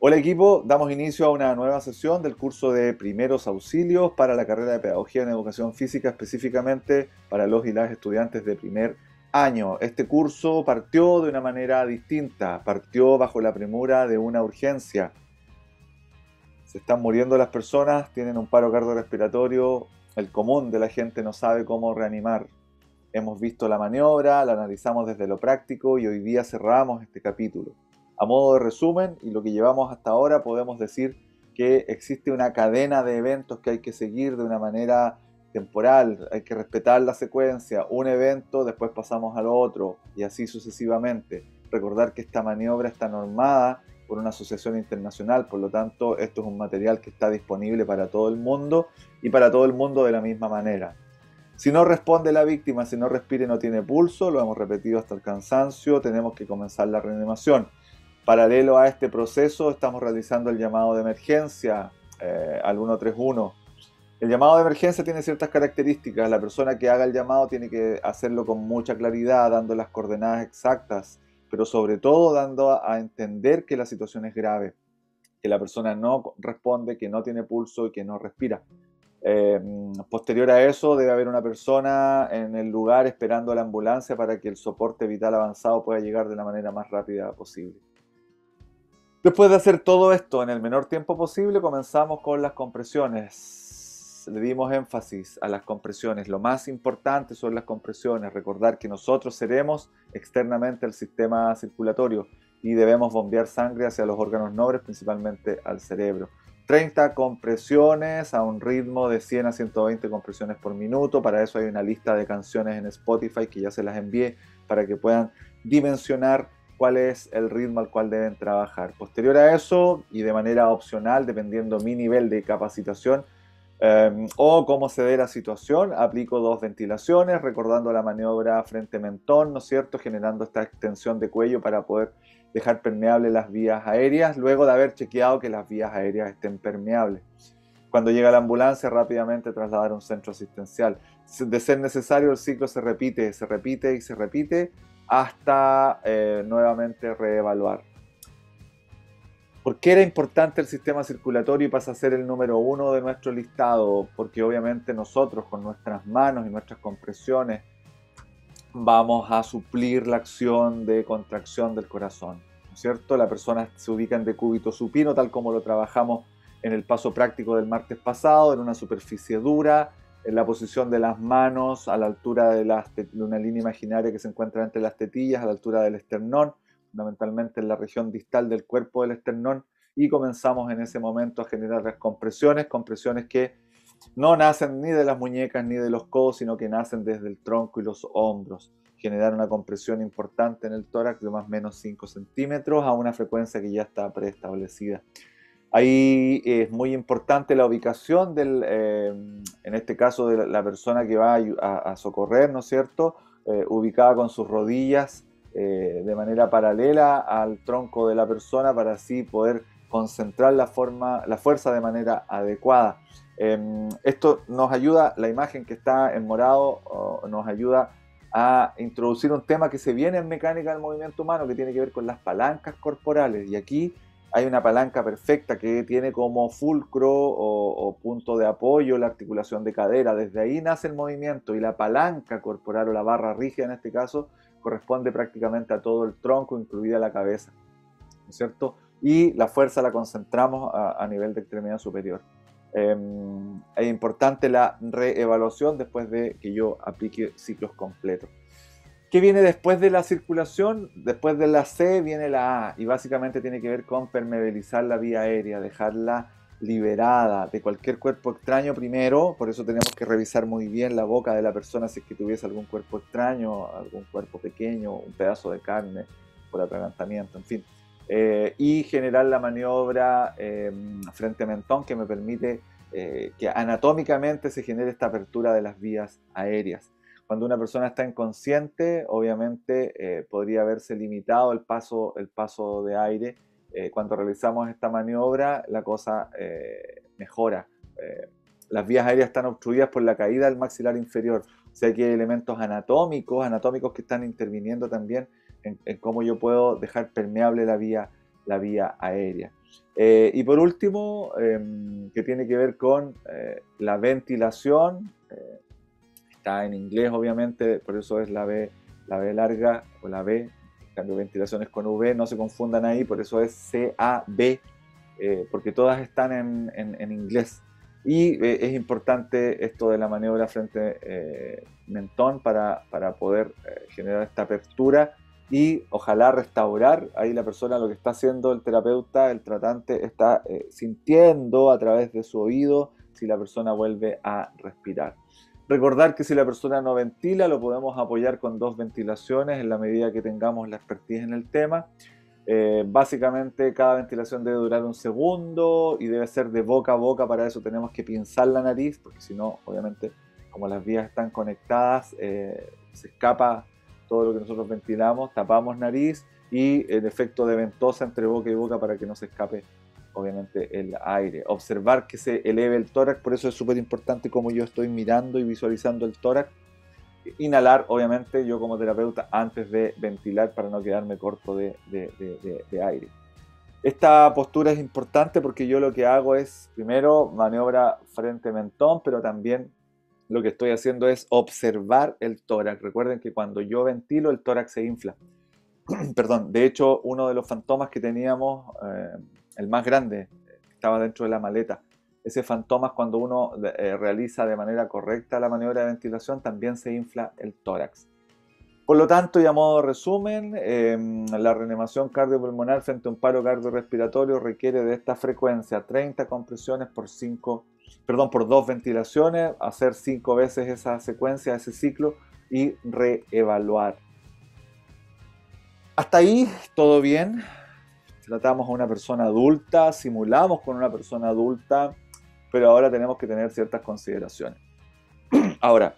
Hola equipo, damos inicio a una nueva sesión del curso de primeros auxilios para la carrera de Pedagogía en Educación Física, específicamente para los y las estudiantes de primer año. Este curso partió de una manera distinta, partió bajo la premura de una urgencia. Se están muriendo las personas, tienen un paro cardiorrespiratorio, el común de la gente no sabe cómo reanimar. Hemos visto la maniobra, la analizamos desde lo práctico y hoy día cerramos este capítulo. A modo de resumen y lo que llevamos hasta ahora, podemos decir que existe una cadena de eventos que hay que seguir de una manera temporal, hay que respetar la secuencia, un evento, después pasamos al otro y así sucesivamente. Recordar que esta maniobra está normada por una asociación internacional, por lo tanto esto es un material que está disponible para todo el mundo y para todo el mundo de la misma manera. Si no responde la víctima, si no respira y no tiene pulso, lo hemos repetido hasta el cansancio, tenemos que comenzar la reanimación. Paralelo a este proceso, estamos realizando el llamado de emergencia al 131. El llamado de emergencia tiene ciertas características. La persona que haga el llamado tiene que hacerlo con mucha claridad, dando las coordenadas exactas, pero sobre todo dando a entender que la situación es grave, que la persona no responde, que no tiene pulso y que no respira. Eh, Posterior a eso debe haber una persona en el lugar esperando la ambulancia para que el soporte vital avanzado pueda llegar de la manera más rápida posible. Después de hacer todo esto en el menor tiempo posible, comenzamos con las compresiones. Le dimos énfasis a las compresiones. Lo más importante son las compresiones. Recordar que nosotros seremos externamente el sistema circulatorio y debemos bombear sangre hacia los órganos nobles, principalmente al cerebro. 30 compresiones a un ritmo de 100 a 120 compresiones por minuto. Para eso hay una lista de canciones en Spotify que ya se las envié para que puedan dimensionar cuál es el ritmo al cual deben trabajar. Posterior a eso, y de manera opcional, dependiendo mi nivel de capacitación o cómo se dé la situación, aplico 2 ventilaciones, recordando la maniobra frente-mentón, ¿no es cierto?, generando esta extensión de cuello para poder dejar permeables las vías aéreas, luego de haber chequeado que las vías aéreas estén permeables. Cuando llega la ambulancia, rápidamente trasladar a un centro asistencial. De ser necesario, el ciclo se repite y se repite hasta nuevamente reevaluar. ¿Por qué era importante el sistema circulatorio y pasa a ser el número 1 de nuestro listado? Porque obviamente nosotros con nuestras manos y nuestras compresiones vamos a suplir la acción de contracción del corazón, ¿no es cierto? La persona se ubica en decúbito supino, tal como lo trabajamos en el paso práctico del martes pasado, en una superficie dura, en la posición de las manos a la altura de una línea imaginaria que se encuentra entre las tetillas, a la altura del esternón, fundamentalmente en la región distal del cuerpo del esternón, y comenzamos en ese momento a generar las compresiones que no nacen ni de las muñecas ni de los codos, sino que nacen desde el tronco y los hombros. Generar una compresión importante en el tórax de más o menos 5 centímetros a una frecuencia que ya está preestablecida. Ahí es muy importante la ubicación en este caso de la persona que va a socorrer, ¿no es cierto? Ubicada con sus rodillas de manera paralela al tronco de la persona para así poder concentrar la fuerza de manera adecuada. Esto nos ayuda, la imagen que está en morado nos ayuda a introducir un tema que se viene en mecánica del movimiento humano, que tiene que ver con las palancas corporales. Y aquí hay una palanca perfecta que tiene como fulcro o punto de apoyo la articulación de cadera. Desde ahí nace el movimiento y la palanca corporal o la barra rígida en este caso corresponde prácticamente a todo el tronco, incluida la cabeza, ¿no es cierto? Y la fuerza la concentramos a nivel de extremidad superior. Es importante la reevaluación después de que yo aplique ciclos completos. ¿Qué viene después de la circulación? Después de la C viene la A y básicamente tiene que ver con permeabilizar la vía aérea, dejarla liberada de cualquier cuerpo extraño primero, por eso tenemos que revisar muy bien la boca de la persona si es que tuviese algún cuerpo extraño, algún cuerpo pequeño, un pedazo de carne por atragantamiento, en fin. Y generar la maniobra frente mentón que me permite que anatómicamente se genere esta apertura de las vías aéreas. Cuando una persona está inconsciente, obviamente podría haberse limitado el paso de aire. Cuando realizamos esta maniobra, la cosa mejora. Las vías aéreas están obstruidas por la caída del maxilar inferior. O sea que hay elementos anatómicos que están interviniendo también en cómo yo puedo dejar permeable la vía la vía aérea. Y por último, que tiene que ver con la ventilación, está en inglés obviamente, por eso es la B larga o la B, en cambio ventilación es con V, no se confundan ahí, por eso es C-A-B, porque todas están en inglés. Y es importante esto de la maniobra frente mentón para poder generar esta apertura y ojalá restaurar. Ahí la persona, lo que está haciendo el terapeuta, el tratante, está sintiendo a través de su oído si la persona vuelve a respirar. Recordar que si la persona no ventila, lo podemos apoyar con 2 ventilaciones en la medida que tengamos la expertise en el tema. Básicamente cada ventilación debe durar 1 segundo y debe ser de boca a boca. Para eso tenemos que pinzar la nariz, porque si no, obviamente, como las vías están conectadas, se escapa todo lo que nosotros ventilamos, tapamos nariz y el efecto de ventosa entre boca y boca para que no se escape obviamente el aire. Observar que se eleve el tórax, por eso es súper importante como yo estoy mirando y visualizando el tórax. Inhalar, obviamente, yo como terapeuta, antes de ventilar para no quedarme corto de aire. Esta postura es importante porque yo lo que hago es, primero, maniobra frente-mentón, pero también lo que estoy haciendo es observar el tórax. Recuerden que cuando yo ventilo, el tórax se infla. Perdón, de hecho, uno de los fantomas que teníamos, el más grande, estaba dentro de la maleta. Ese fantomas, cuando uno realiza de manera correcta la maniobra de ventilación, también se infla el tórax. Por lo tanto, y a modo de resumen, la reanimación cardiopulmonar frente a un paro cardiorrespiratorio requiere de esta frecuencia: 30 compresiones por 2 ventilaciones, hacer 5 veces esa secuencia, ese ciclo y reevaluar. Hasta ahí todo bien. Tratamos a una persona adulta, simulamos con una persona adulta, pero ahora tenemos que tener ciertas consideraciones. Ahora,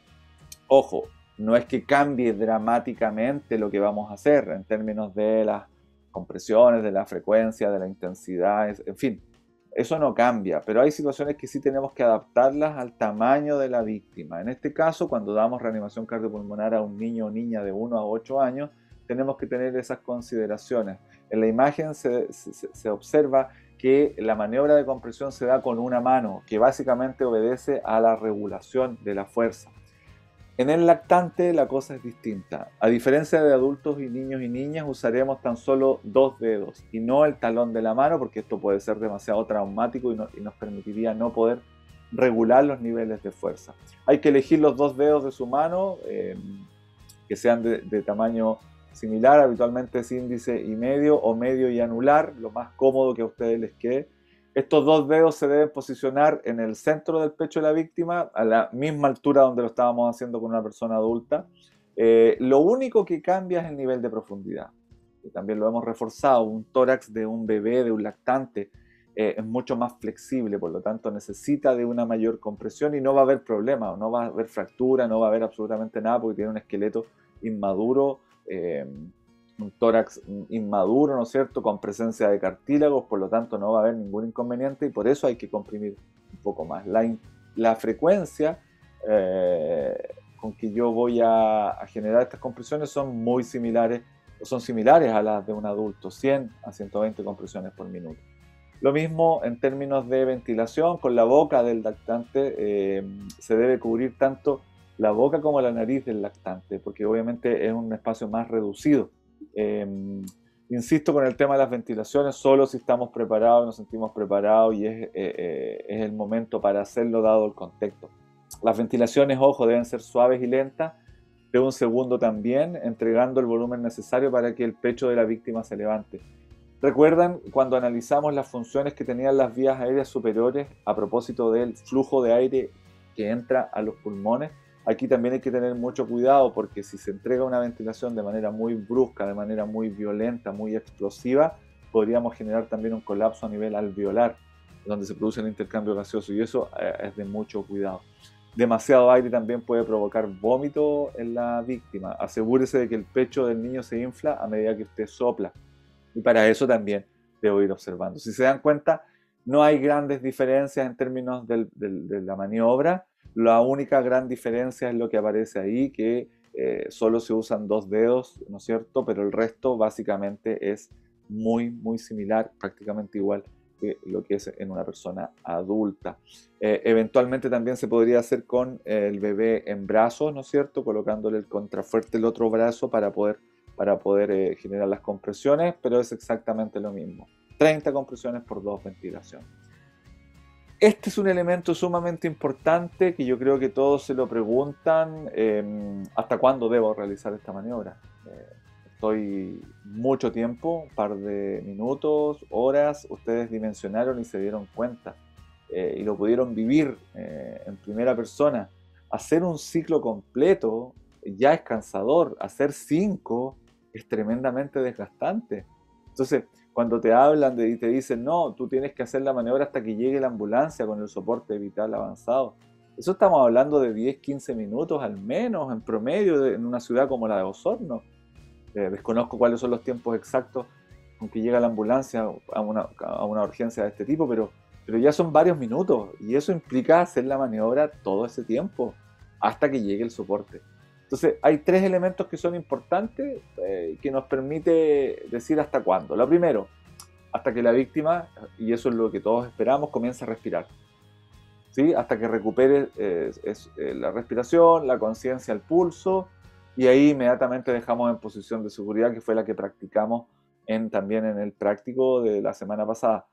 ojo, no es que cambie dramáticamente lo que vamos a hacer en términos de las compresiones, de la frecuencia, de la intensidad, en fin, eso no cambia, pero hay situaciones que sí tenemos que adaptarlas al tamaño de la víctima. En este caso, cuando damos reanimación cardiopulmonar a un niño o niña de 1 a 8 años, tenemos que tener esas consideraciones. En la imagen se observa que la maniobra de compresión se da con una mano, que básicamente obedece a la regulación de la fuerza. En el lactante la cosa es distinta. A diferencia de adultos y niñas, usaremos tan solo 2 dedos y no el talón de la mano, porque esto puede ser demasiado traumático y nos permitiría no poder regular los niveles de fuerza. Hay que elegir los 2 dedos de su mano, que sean de tamaño similar, habitualmente es índice y medio o medio y anular, lo más cómodo que a ustedes les quede. Estos 2 dedos se deben posicionar en el centro del pecho de la víctima, a la misma altura donde lo estábamos haciendo con una persona adulta. Lo único que cambia es el nivel de profundidad. Y también lo hemos reforzado. Un tórax de un bebé, de un lactante, es mucho más flexible, por lo tanto necesita de una mayor compresión y no va a haber problema, no va a haber fractura, no va a haber absolutamente nada porque tiene un esqueleto inmaduro, un tórax inmaduro, ¿no es cierto?, con presencia de cartílagos, por lo tanto no va a haber ningún inconveniente y por eso hay que comprimir un poco más. La frecuencia con que yo voy a generar estas compresiones son muy similares, o son similares a las de un adulto, 100 a 120 compresiones por minuto. Lo mismo en términos de ventilación, con la boca del lactante se debe cubrir tanto la boca como la nariz del lactante, porque obviamente es un espacio más reducido. Insisto con el tema de las ventilaciones, solo si estamos preparados, nos sentimos preparados y es el momento para hacerlo dado el contexto. Las ventilaciones, ojo, deben ser suaves y lentas, de 1 segundo también, entregando el volumen necesario para que el pecho de la víctima se levante. ¿Recuerdan cuando analizamos las funciones que tenían las vías aéreas superiores a propósito del flujo de aire que entra a los pulmones? Aquí también hay que tener mucho cuidado porque si se entrega una ventilación de manera muy brusca, de manera muy violenta, muy explosiva, podríamos generar también un colapso a nivel alveolar, donde se produce el intercambio gaseoso y eso es de mucho cuidado. Demasiado aire también puede provocar vómito en la víctima. Asegúrese de que el pecho del niño se infla a medida que usted sopla. Y para eso también debo ir observando. Si se dan cuenta, no hay grandes diferencias en términos de la maniobra. La única gran diferencia es lo que aparece ahí, que solo se usan 2 dedos, ¿no es cierto? Pero el resto básicamente es muy similar, prácticamente igual que lo que es en una persona adulta. Eventualmente también se podría hacer con el bebé en brazos, ¿no es cierto? Colocándole el contrafuerte el otro brazo para poder generar las compresiones, pero es exactamente lo mismo. 30 compresiones por 2 ventilaciones. Este es un elemento sumamente importante que yo creo que todos se lo preguntan, ¿hasta cuándo debo realizar esta maniobra? Estoy mucho tiempo, un par de minutos, horas, ustedes dimensionaron y se dieron cuenta y lo pudieron vivir en primera persona. Hacer un ciclo completo ya es cansador, hacer 5 es tremendamente desgastante. Entonces, cuando te hablan y te dicen, no, tú tienes que hacer la maniobra hasta que llegue la ambulancia con el soporte vital avanzado. Eso estamos hablando de 10, 15 minutos al menos en promedio en una ciudad como la de Osorno. Desconozco cuáles son los tiempos exactos con que llega la ambulancia a una urgencia de este tipo, pero ya son varios minutos y eso implica hacer la maniobra todo ese tiempo hasta que llegue el soporte. Entonces, hay 3 elementos que son importantes que nos permite decir hasta cuándo. Lo primero, hasta que la víctima, y eso es lo que todos esperamos, comience a respirar. ¿Sí? Hasta que recupere la respiración, la conciencia, el pulso, y ahí inmediatamente dejamos en posición de seguridad, que fue la que practicamos también en el práctico de la semana pasada.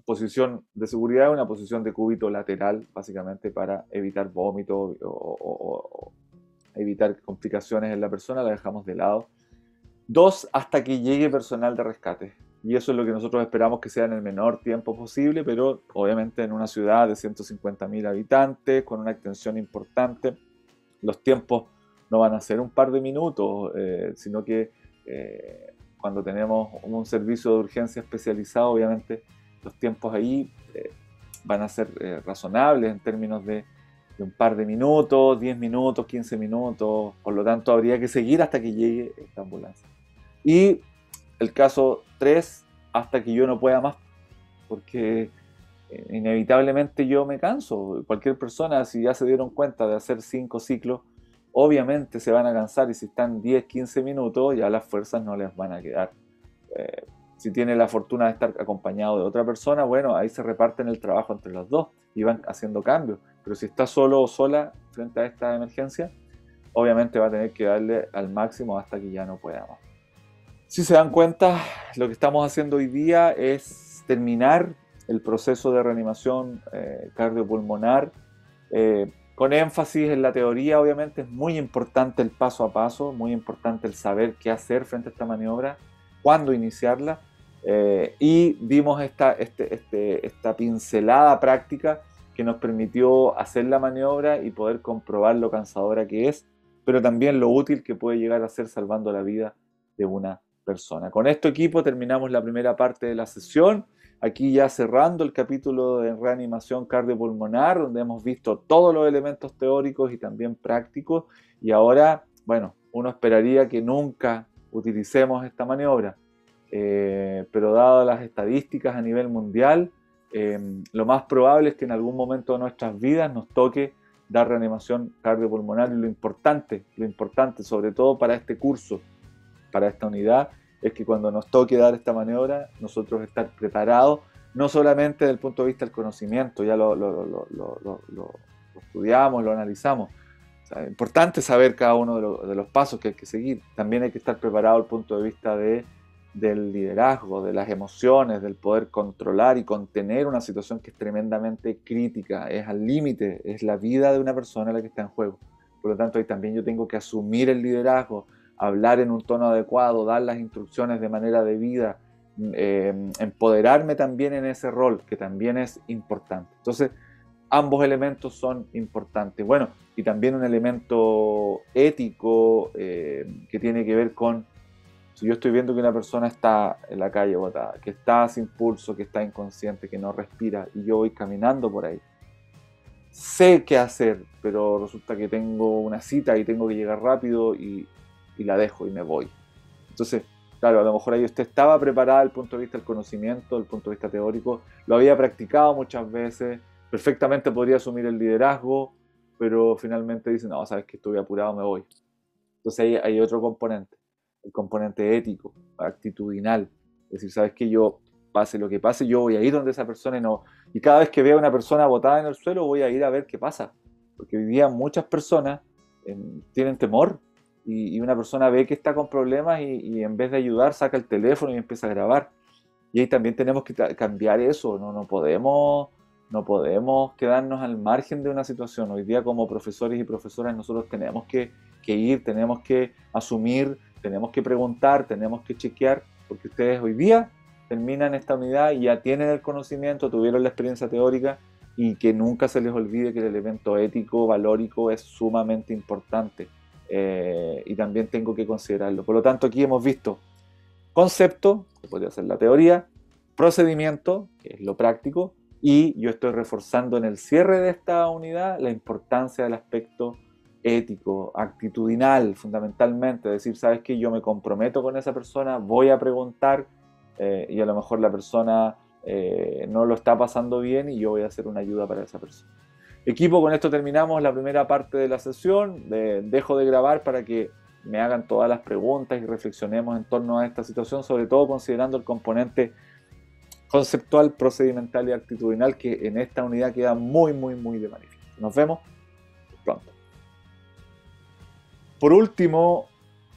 Posición de seguridad, una posición de cúbito lateral, básicamente para evitar vómito o evitar complicaciones en la persona, la dejamos de lado. 2, hasta que llegue personal de rescate. Y eso es lo que nosotros esperamos que sea en el menor tiempo posible, pero obviamente en una ciudad de 150.000 habitantes, con una extensión importante, los tiempos no van a ser un par de minutos, sino que cuando tenemos un servicio de urgencia especializado, obviamente los tiempos ahí van a ser razonables en términos de un par de minutos, 10 minutos, 15 minutos, por lo tanto habría que seguir hasta que llegue esta ambulancia. Y el caso 3, hasta que yo no pueda más, porque inevitablemente yo me canso. Cualquier persona, si ya se dieron cuenta de hacer 5 ciclos, obviamente se van a cansar y si están 10, 15 minutos, ya las fuerzas no les van a quedar. Si tiene la fortuna de estar acompañado de otra persona, bueno, ahí se reparten el trabajo entre los dos y van haciendo cambios. Pero si está solo o sola frente a esta emergencia, obviamente va a tener que darle al máximo hasta que ya no pueda más. Si se dan cuenta, lo que estamos haciendo hoy día es terminar el proceso de reanimación cardiopulmonar con énfasis en la teoría. Obviamente es muy importante el paso a paso, muy importante el saber qué hacer frente a esta maniobra, cuándo iniciarla, y dimos esta pincelada práctica que nos permitió hacer la maniobra y poder comprobar lo cansadora que es, pero también lo útil que puede llegar a ser salvando la vida de una persona. Con esto, equipo, terminamos la primera parte de la sesión. Aquí ya cerrando el capítulo de reanimación cardiopulmonar, donde hemos visto todos los elementos teóricos y también prácticos. Y ahora, bueno, uno esperaría que nunca utilicemos esta maniobra, pero dadas las estadísticas a nivel mundial, lo más probable es que en algún momento de nuestras vidas nos toque dar reanimación cardiopulmonar. Y lo importante, sobre todo para este curso, para esta unidad, es que cuando nos toque dar esta maniobra, nosotros estar preparados, no solamente desde el punto de vista del conocimiento, ya lo estudiamos, lo analizamos. O sea, es importante saber cada uno de los pasos que hay que seguir. También hay que estar preparado desde el punto de vista del liderazgo, de las emociones, del poder controlar y contener una situación que es tremendamente crítica, es al límite, es la vida de una persona la que está en juego. Por lo tanto, ahí también yo tengo que asumir el liderazgo, hablar en un tono adecuado, dar las instrucciones de manera debida, empoderarme también en ese rol, que también es importante. Entonces, ambos elementos son importantes. Bueno, y también un elemento ético que tiene que ver con, si yo estoy viendo que una persona está en la calle botada, que está sin pulso, que está inconsciente, que no respira, y yo voy caminando por ahí, sé qué hacer, pero resulta que tengo una cita y tengo que llegar rápido y la dejo y me voy. Entonces, claro, a lo mejor ahí usted estaba preparada desde el punto de vista del conocimiento, desde el punto de vista teórico, lo había practicado muchas veces, perfectamente podría asumir el liderazgo, pero finalmente dice, no, sabes que estoy apurado, me voy. Entonces ahí hay otro componente. el componente ético, actitudinal. Es decir, sabes que yo, pase lo que pase, yo voy a ir donde esa persona y cada vez que vea a una persona botada en el suelo, voy a ir a ver qué pasa. Porque hoy día muchas personas tienen temor y una persona ve que está con problemas y en vez de ayudar saca el teléfono y empieza a grabar. Y ahí también tenemos que cambiar eso, no podemos quedarnos al margen de una situación. Hoy día como profesores y profesoras nosotros tenemos que ir, tenemos que asumir, tenemos que preguntar, tenemos que chequear, porque ustedes hoy día terminan esta unidad y ya tienen el conocimiento, tuvieron la experiencia teórica y que nunca se les olvide que el elemento ético, valórico es sumamente importante y también tengo que considerarlo. Por lo tanto, aquí hemos visto concepto, que podría ser la teoría, procedimiento, que es lo práctico, y yo estoy reforzando en el cierre de esta unidad la importancia del aspecto ético, actitudinal, fundamentalmente, decir, sabes que yo me comprometo con esa persona, voy a preguntar y a lo mejor la persona no lo está pasando bien y yo voy a hacer una ayuda para esa persona. Equipo, con esto terminamos la primera parte de la sesión. Dejo de grabar para que me hagan todas las preguntas y reflexionemos en torno a esta situación, sobre todo considerando el componente conceptual, procedimental y actitudinal que en esta unidad queda muy, muy, muy de manifiesto. Nos vemos pronto. Por último,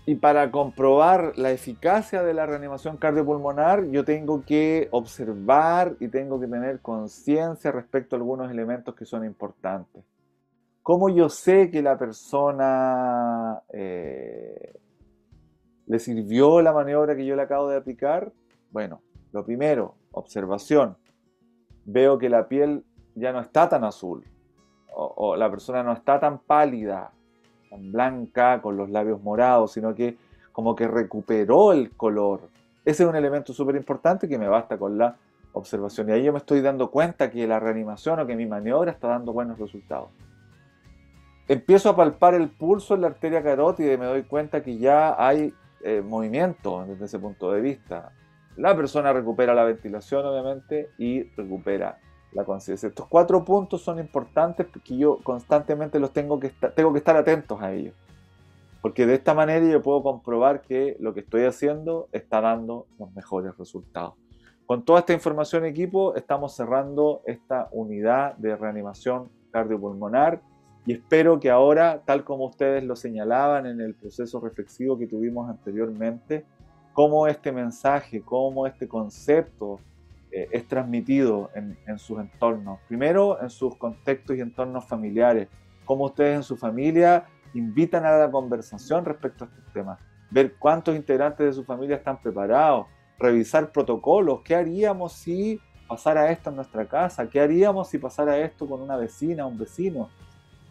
y para comprobar la eficacia de la reanimación cardiopulmonar, yo tengo que observar y tengo que tener conciencia respecto a algunos elementos que son importantes. ¿Cómo yo sé que la persona le sirvió la maniobra que yo le acabo de aplicar? Bueno, lo primero, observación. Veo que la piel ya no está tan azul, o la persona no está tan pálida, tan blanca, con los labios morados, sino que como que recuperó el color. Ese es un elemento súper importante que me basta con la observación. Y ahí yo me estoy dando cuenta que la reanimación o que mi maniobra está dando buenos resultados. Empiezo a palpar el pulso en la arteria carótida y me doy cuenta que ya hay movimiento desde ese punto de vista. La persona recupera la ventilación, obviamente, y recupera la conciencia. Estos 4 puntos son importantes porque yo constantemente tengo que estar atentos a ellos. Porque de esta manera yo puedo comprobar que lo que estoy haciendo está dando los mejores resultados. Con toda esta información, equipo, estamos cerrando esta unidad de reanimación cardiopulmonar y espero que ahora, tal como ustedes lo señalaban en el proceso reflexivo que tuvimos anteriormente, cómo este mensaje, cómo este concepto es transmitido en sus entornos. Primero, en sus contextos y entornos familiares, cómo ustedes en su familia invitan a la conversación respecto a estos temas, ver cuántos integrantes de su familia están preparados, revisar protocolos, qué haríamos si pasara esto en nuestra casa, qué haríamos si pasara esto con una vecina, un vecino,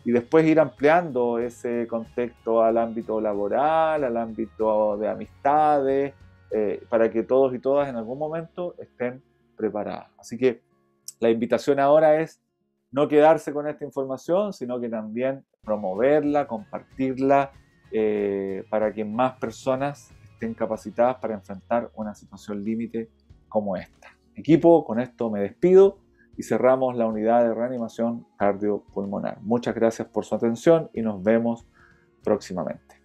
y después ir ampliando ese contexto al ámbito laboral, al ámbito de amistades, para que todos y todas en algún momento estén preparadas. Así que la invitación ahora es no quedarse con esta información, sino que también promoverla, compartirla, para que más personas estén capacitadas para enfrentar una situación límite como esta. Equipo, con esto me despido y cerramos la unidad de reanimación cardiopulmonar. Muchas gracias por su atención y nos vemos próximamente.